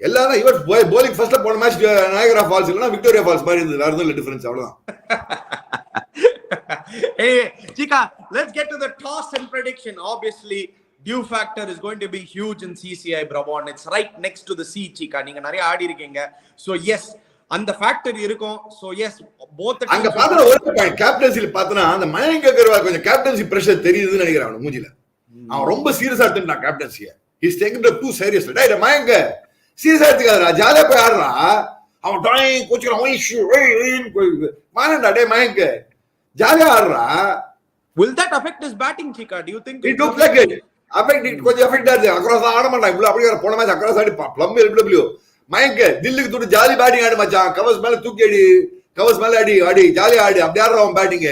Speaker 2: எல்லாரும் இவர் bowling ஃபர்ஸ்ட்ல போன மேட்ச் நாயகரா ஃபால்ஸ் இல்லனா விக்டோரியா ஃபால்ஸ் மாதிரி இருந்தது. வேற எதுவும் டிஃபரன்ஸ் அவ்வளவுதான்.
Speaker 1: Hey, Cheeka, let's get to the toss and prediction. Obviously, due factor is going to be huge in CCI Brabourne. It's right next to the sea, Cheeka. நீங்க நிறைய ஆடி இருக்கீங்க. So yes, அந்த factor இருக்கும். So yes, both the
Speaker 2: அங்க பாத்தற ஒரு point கேப்டன்சில பார்த்தனா அந்த மயங்க் அகர்வால் கொஞ்சம் கேப்டன்சி பிரஷர் தெரியுதுன்னு நினைக்கிறேன் அவன் மூஞ்சில. அவன் ரொம்ப சீரியஸா எடுத்துட்டான் கேப்டன்சியை. He is taking it too seriously. டேய் மயங்க் சீரியஸா எடுத்துக்காதடா, ஜாலியா போய் ஆடுறா. அவன் டாய் கோச்சுறான், மானடா டேய் மயங்க் ஜாலியா ஆடுறா.
Speaker 1: Will that affect his batting, Cheeka? Do you think
Speaker 2: it looks like it affect it கொஞ்சம் எஃபெக்ட் ஆகுது. அக்ராஸ் ஆட மாட்டான் இவ்வளவு. அப்படியே போன மேட்ச் அக்ராஸ் ஆடி ப்ளம் LW மயங்க் தில்லுக்கு தூட்டு ஜாலி பேட்டிங் ஆடு மச்சான். கவர்ஸ் மேல தூக்கி அடி, கவர்ஸ் மேல அடி, அடி ஜாலியா ஆடு. அப்படி ஆடுறான் அவன் பேட்டிங்.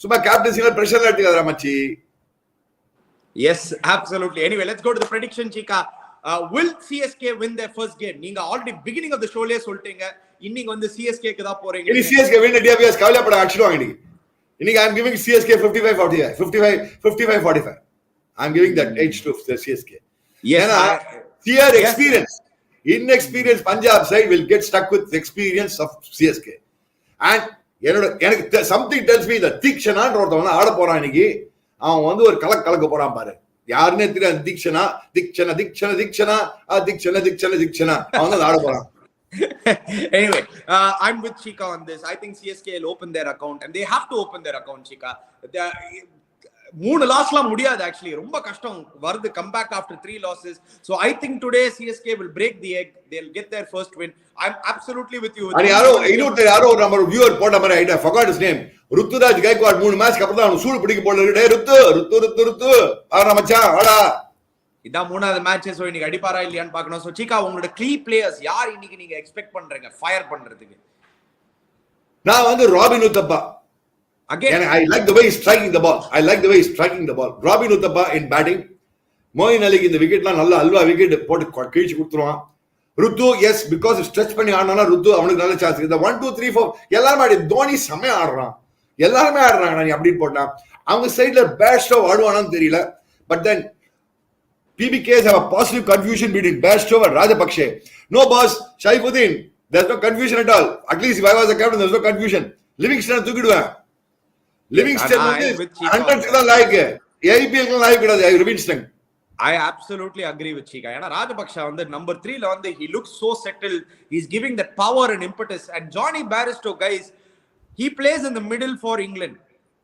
Speaker 2: சும்மா கேப்டன்சில பிரஷர்ல எடுத்துக்காதடா மச்சி.
Speaker 1: Yes, absolutely. Anyway, let's go to the prediction, Cheeka. Will CSK win their first game? நீங்க already beginning of the show லே சொல்லிட்டீங்க இன்னைக்கு வந்து CSK க்கு தான் போறீங்க.
Speaker 2: இனி CSK win the DBS கவலைப்பட அடிச்சிடுவாங்க இன்னைக்கு. இன்னைக்கு I am giving CSK 55-45. I am giving that edge to the CSK.
Speaker 1: Yes,
Speaker 2: sheer experience. Inexperienced Punjab side will get stuck with the experience of CSK. And எனக்கு something tells me that தீக்ஷனான்ற ஒருத்தவன் ஆட போறான் இன்னைக்கு. அவன் வந்து ஒரு கலக்க போறான் பாரு. யாருன்னே தெரியாது. தீக்ஷனா அவன் தான் ஆட போறான்.
Speaker 1: Anyway, I'm with Cheeka on this. I think CSK will open their account and they have to open their account, Cheeka. மூணு லாஸ்லாம் முடியாது actually. ரொம்ப கஷ்டம் வருது comeback after 3 losses. So I think today CSK will break the egg. They'll get their first win. I'm absolutely with you.
Speaker 2: And யாரோ ஒரு நம்ம viewer போட்ட மாதிரி idea forgot his name. Ruturaj Gaikwad 3 மேட்ச்க்கு அப்புறம் தான் சூடு பிடிக்க போல இருக்கு. டேய் ருத்து ஆடா மச்சான் ஆடா.
Speaker 1: இதான் மூணாவது மேட்ச். சோ இன்னைக்கு அடிப்பாரா இல்லையான்னு பார்க்கணும். சோ Cheeka, உங்களோட கீ பிளேயர்ஸ் யார் இன்னைக்கு நீங்க எக்ஸ்பெக்ட் பண்றீங்க ஃபயர் பண்றதுக்கு?
Speaker 2: நான் வந்து robin Uthappa. Again, I like the way he's striking the ball. Robin Uthappa in batting. Moeen Ali in the wicket la nalla alva wicket போட்டு கிழிச்சு கொடுத்துருவான். ருத்து yes because stretch பண்ணி ஆடுனானா ருத்து அவனுக்கு நல்ல சான்ஸ். இந்த 1 2 3 4 எல்லாரும் ஆடி தோனி செமையா ஆடுறான். எல்லாரும் ஆடுறாங்க. நீ அப்படி போட்டா அவங்க சைடுல பேட்ஸ்டோ ஆடுவானான்னு தெரியல. But then PBKS have a positive confusion between Bairstow and Rajapakse. No boss, Shaifuddin, there's no confusion at all. At least if I was the captain, there's no confusion. Livingston தூக்கிடுவேன். Livingston வந்து 100 தான் லாய்க்கு. IPL க்கு லாய்க்கு கிடையாது Livingston.
Speaker 1: I absolutely agree with Cheeka. ஏன்னா ராஜபக்ஷா வந்து number 3 ல வந்து he looks so settled. He's giving that power and impetus. And Johnny Bairstow, guys, he plays in the middle for England.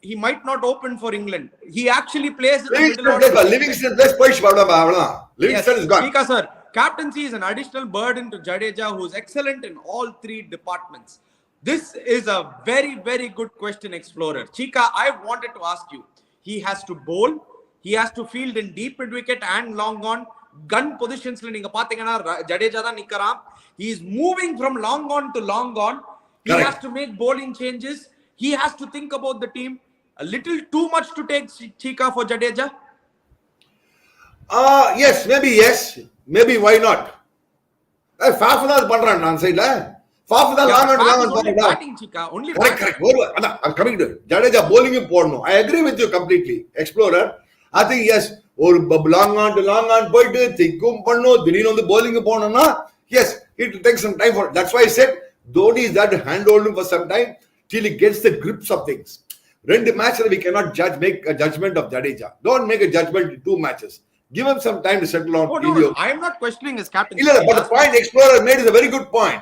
Speaker 1: He might not open for England. He actually plays in the middle order.
Speaker 2: Livingston plays push avladhaan. Livingston is gone.
Speaker 1: Cheeka sir, captaincy is an additional burden to Jadeja, who is excellent in all 3 departments. This is a very, very good question, Explorer. Cheeka, I wanted to ask you. He has to bowl. He has to field in deep mid wicket and long on. Gun positions la neenga pathina Jadeja da nikkaram. He is moving from long on to long on. He Correct. Has to make bowling changes. He has to think about the team. A little too much to take, Cheeka, for Jadeja?
Speaker 2: Yes. Maybe why not? Fafnaz பண்றான் நான் சைடுல. Fafnaz long on
Speaker 1: batting, Cheeka. Only
Speaker 2: correct. I'm coming to it. Jadeja bowling போடணும். I agree with you completely. Explorer. I think yes. ஒரு long on to long on போயிட்டு திக்கும் பண்ணனும். திடீர்னு வந்து bowling போடணும்னா yes, it will take some time for. That's why I said Dhoni is that hand holding for some time till he gets the grips of things. Two matches we cannot make a judgment of Jadeja. Don't make a judgment in 2 matches. Give him some time to settle on.
Speaker 1: No, I am not questioning his captaincy.
Speaker 2: But the point Explorer made is a very good point.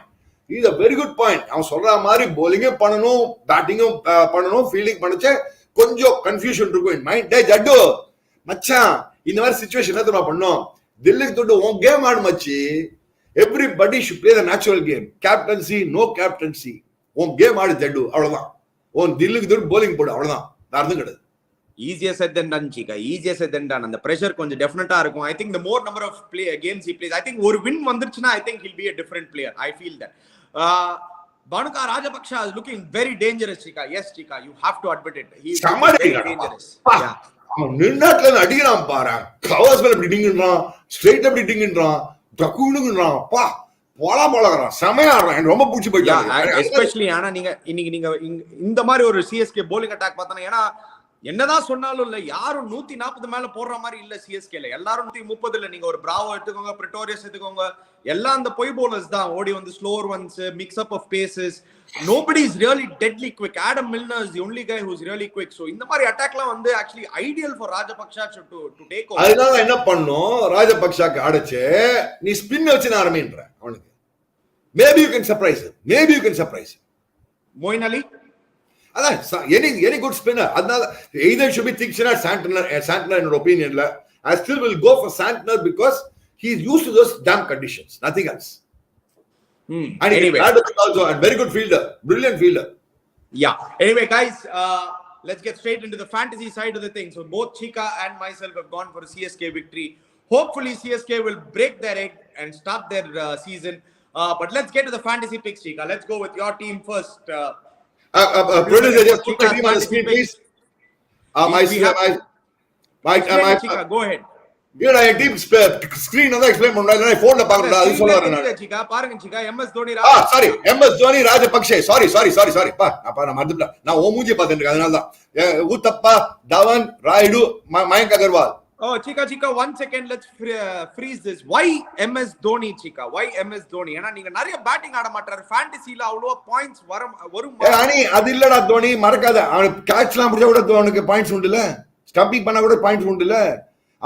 Speaker 2: He's a very good point. அவன் சொல்ற மாதிரி bowling பண்ணனும், batting பண்ணனும், fielding பண்ணச்சே கொஞ்சம் confusion இருக்கும் in mind. டேய் ஜட்டு மச்சான் இந்த மாதிரி சிச்சுவேஷன் என்ன தெரியுமா பண்ணோம்? தில்லுக்கு தொட்டு உன் கேம் ஆடு மச்சி. Everybody should play the natural game. Captaincy, no captaincy. உன் கேம் ஆடு ஜட்டு அவ்வளவுதான். உன் தில்லுக்கு தொட்டு bowling போடு அவ்வளவுதான். அர்த்தம் கிடையாது.
Speaker 1: Easier said than done, Cheeka. Easier said than done. And the pressure கொஞ்சம் definitely இருக்கும். I think the more number of games he plays, I think ஒரு win வந்துருச்சுனா I think he'll be a different player. I feel that. Bhanuka Rajapaksa is looking very dangerous, Cheeka. Yes, Cheeka, you have to admit it. He is very dangerous.
Speaker 2: Yeah. அவன் நின்னாட்டுல அடிக்கிறான் பாரு, covers மேல இப்படி டிங்குன்றான், straight அப்படி டிங்குன்றான், டக்குனுங்கன்றான், பா போலாம் போலறான், செமையாடுறான். எனக்கு ரொம்ப பிடிச்சி போயிட்டாங்க.
Speaker 1: எஸ்பெஷலி ஆனா நீங்க இன்னைக்கு நீங்க இந்த மாதிரி ஒரு சிஎஸ்கே போலிங் அட்டாக் பார்த்தானே, ஏன்னா என்னதான் சொன்னாலும் இல்ல, யாரும் 140 மேல போடுற மாதிரி இல்ல சிஎஸ்கேல, எல்லாரும் 130 இல்ல. நீங்க ஒரு பிராவோ எடுத்துக்கோங்க, பிரிட்டோரியஸ் எடுத்துக்கோங்க, எல்லாம் அந்த பொய் bowlers தான். ஓடி வந்து slower ones, mix up of paces. nobody is really deadly quick. Adam Milner is the only guy who's really quick. So இந்த மாதிரி அட்டாக்லாம் வந்து actually ideal for Rajapaksa to take over.
Speaker 2: அதனால என்ன பண்ணோம், ராஜபக்சாக்கு அடைச்சு நீ ஸ்பின் வச்சு ஆரம்பின்ற அவனுக்கு. Maybe you can surprise him. Maybe you can surprise him.
Speaker 1: Moeen Ali?
Speaker 2: அதான் any good spinner. அதனால either should be Thikshana or Santner in your opinion. I still will go for Santner because he's used to those damn conditions. Nothing else. And
Speaker 1: Anyway,
Speaker 2: also a very good fielder, brilliant fielder.
Speaker 1: Yeah. Anyway, guys, let's get straight into the fantasy side of the thing. So both Cheeka and myself have gone for a CSK victory. Hopefully, CSK will break their egg and start their season. But let's get to the fantasy picks, Cheeka. Let's go with your team first.
Speaker 2: Producer, just put my team on the screen, please.
Speaker 1: Cheeka, go ahead.
Speaker 2: Dude, I deep screen on the explain பண்ணல, நான் போன்ல பார்க்கறேன், அது சொல்ல வரேன் நான்.
Speaker 1: Cheeka, பாருங்க Cheeka, MS Dhoni
Speaker 2: sorry, MS Dhoni Rajapaksa. Sorry. பா நான் மறந்துட்டேன். நான் ஓ மூஞ்சி பார்த்துட்டு இருக்கேன், அதனால தான். ஊத்தப்பா, தவன், Rayudu, Mayank Agarwal.
Speaker 1: Oh, Cheeka, 1 second. Let's freeze this. Why MS Dhoni, Cheeka? Why MS Dhoni? ஏன்னா நீங்க நிறைய பேட்டிங் ஆட மாட்டாரு, ஃபேண்டசில அவ்வளவு பாயிண்ட்ஸ் வரும்.
Speaker 2: அனி அது இல்லடா தோனி, மறக்காத. அவன் கேட்ச்லாம் பிடிச்சா கூட அவனுக்கு பாயிண்ட்ஸ் உண்டுல, ஸ்டம்பிங் பண்ணா கூட பாயிண்ட்ஸ் உண்டுல.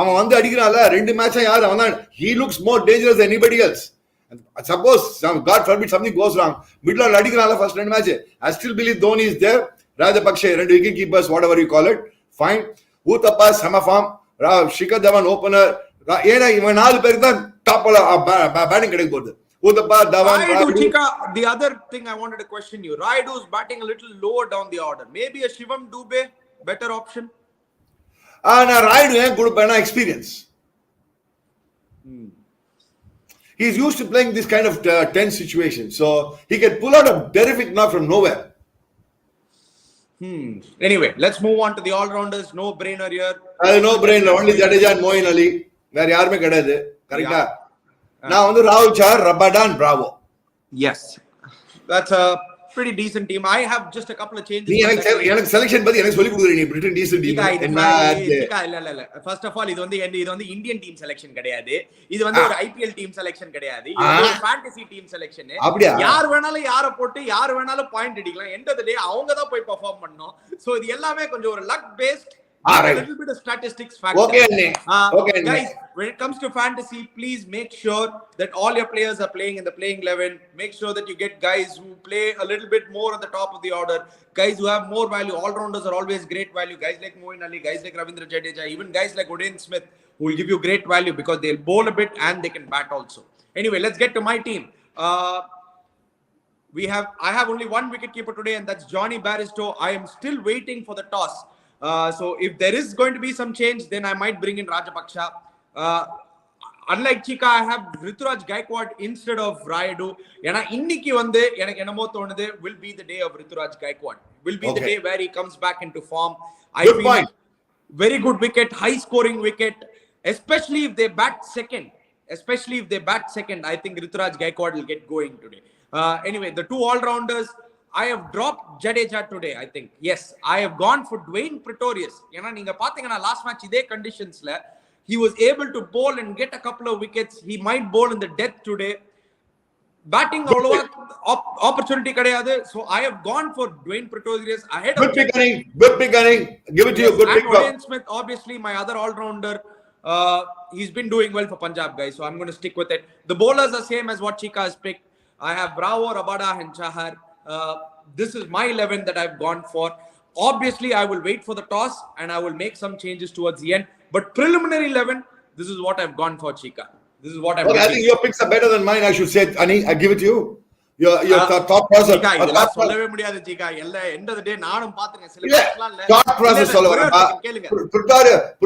Speaker 2: அவன் வந்து அடிக்கிறான்ல, ரெண்டு மேட்சா யார் அவன் தான். He looks more dangerous than anybody else. Suppose God forbid something goes wrong, middle ஆல அடிக்கிறான்ல ஃபர்ஸ்ட் ரெண்டு match. I still believe Dhoni is there. Rajapaksa ரெண்டு wicket keepers, whatever you call it, fine. Uthappa sama form, Shikhar Dhawan opener. ஏனா இவன் நாலு பேருக்கு தான் டாப்ல batting கிடைக்க போகுது. Uthappa, Dhawan,
Speaker 1: Cheeka, the other thing I wanted to question you. Raidu is batting a little lower down the order. Maybe a Shivam Dube better option.
Speaker 2: நான் ராய்டு ஏன் கொடுப்பேன்னா experience. He is used to playing this kind of tense situation, so he can pull out a terrific knock from nowhere.
Speaker 1: Anyway, let's move on to the all-rounders. No brainer here.
Speaker 2: No brainer. Only Jadeja and Moeen Ali. வேற யாருமே கிடையாது. கரெக்ட்டா? நான் வந்து ராகுல் sir, ரபாடான், Bravo.
Speaker 1: Yes. That's a pretty decent team. I have just a couple of changes.
Speaker 2: நீ எனக்கு செலக்ஷன் பத்தி எனக்கு சொல்லி கொடுக்குறீங்க. நீ பிரிட்டன் டீசன்ட் டீம் என்ன?
Speaker 1: இல்ல. First of all, இது வந்து இந்தியன் டீம் செலக்ஷன் கிடையாது. இது வந்து ஒரு IPL டீம் செலக்ஷன் கிடையாது. இது ஒரு ஃபேண்டசி டீம் செலக்ஷன். யார் வேணாலும் யார போட்டு யார் வேணாலும் பாயிண்ட் அடிக்கலாம். எண்ட் ஆஃப் தி டே அவங்க தான் போய் பெர்ஃபார்ம் பண்ணனும். சோ இது எல்லாமே கொஞ்சம் ஒரு luck based, a little bit of statistics factor.
Speaker 2: Okay,
Speaker 1: guys, when it comes to fantasy, please make sure that all your players are playing in the playing 11. Make sure that you get guys who play a little bit more at the top of the order, guys who have more value. All-rounders are always great value. Guys like Moeen Ali, guys like Ravindra Jadeja, even guys like Oden Smith, who will give you great value because they'll bowl a bit and they can bat also. Anyway, let's get to my team. I have only one wicket keeper today, and that's Johnny Barristow. I am still waiting for the toss. So if there is going to be some change, then I might bring in Rajapaksa. Unlike Cheeka, I have Rituraj Gaikwad instead of Rayudu. ஏனா இன்னைக்கு வந்து எனக்கு என்னமோ தோணுது will be the day of Rituraj Gaikwad. Will be the day where he comes back into form.
Speaker 2: Good point.
Speaker 1: Very good wicket, high scoring wicket, especially if they bat second. I think Rituraj Gaikwad will get going today. Anyway, the two all-rounders, I have dropped Jadeja today, I think. Yes, I have gone for Dwayne Pretorius. ஏனா நீங்க பாத்தீங்கன்னா last match இதே கண்டிஷன்ஸ்ல he was able to bowl and get a couple of wickets. He might bowl in the death today. Batting அவ்வளவா opportunity கிடையாது. So I have gone for Dwayne Pretorius ahead of
Speaker 2: good picking. Give it to you, good pick.
Speaker 1: Oden Smith, obviously my other all-rounder. He's been doing well for Punjab, guys, so I'm going to stick with it. The bowlers are same as what Cheeka has picked. I have Bravo, Rabada and Chahar. This is my 11 that I've gone for. Obviously, I will wait for the toss and I will make some changes towards the end. But preliminary 11, this is what I've gone for, Cheeka. This is what I'm
Speaker 2: I think your picks are better than mine, I should say. Ani, I give it to you. Your thought process.
Speaker 1: சொல்லவே முடியாது Cheeka. End of the day நானும் பாத்துங்க சில பேர்லாம் இல்ல.
Speaker 2: Thought process சொல்ல வரேன்.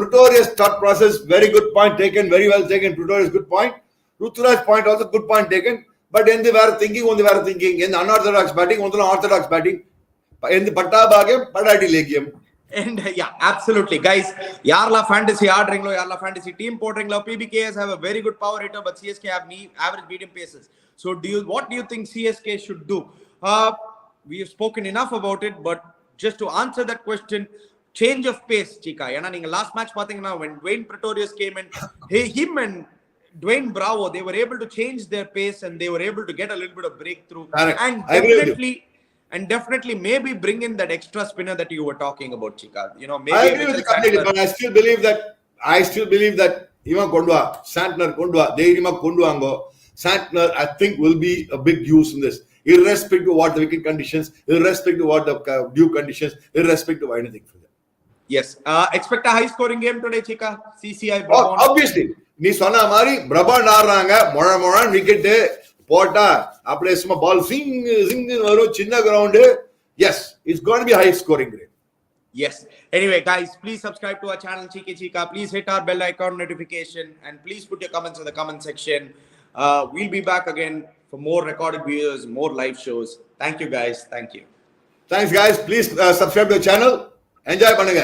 Speaker 2: Pretorius thought process, very good point taken, very well taken. Pretorius, good point. Ruturaj point also good point taken. But in the were thinking, in the unorthodox batting, orthodox batting, in the Patta Bagam, Padadi Legium.
Speaker 1: And yeah, absolutely, guys. Yarla fantasy ஆடுறீங்களோ, Yarla fantasy team போடுறீங்களோ, PBKS have a very good power hitter, but CSK have average medium paces. So what do you think CSK should do? We have spoken enough about it, but just to answer that question, change of pace, Chika. ஏன்னா நீங்க last match பாத்தீங்கன்னா when Dwayne Pretorius came in, him and Dwayne Bravo, they were able to change their pace and they were able to get a little bit of breakthrough.
Speaker 2: Correct.
Speaker 1: And
Speaker 2: I agree with you.
Speaker 1: definitely maybe bring in that extra spinner that you were talking about, Chika. You know, maybe
Speaker 2: I agree with you completely, but I still believe that even Kondwa, Santner Kondwa, Deirima Kondwango, Santner, I think will be a big use in this, irrespective of what the wicket conditions, irrespective of what the due conditions, irrespective of anything for them.
Speaker 1: Yes. Expect a high scoring game today, Chika. CCI Brabourne.
Speaker 2: Obviously. நீ சொன்ன மாதிரி பிரபான் ஆடுறாங்க மொழ wicket போட்டா அப்படியே சும்மா பால் swing வரும் சின்ன ground as it's going to be high scoring game.
Speaker 1: Yes. Anyway, guys, please subscribe to our channel Cheeky Cheeka. Please hit our bell icon notification and please put your comments in the comment section. We'll be back again for more recorded videos, more live shows. Thank you, guys. Thank you.
Speaker 2: Thanks guys. Please subscribe to the channel. Enjoy பண்ணுங்க.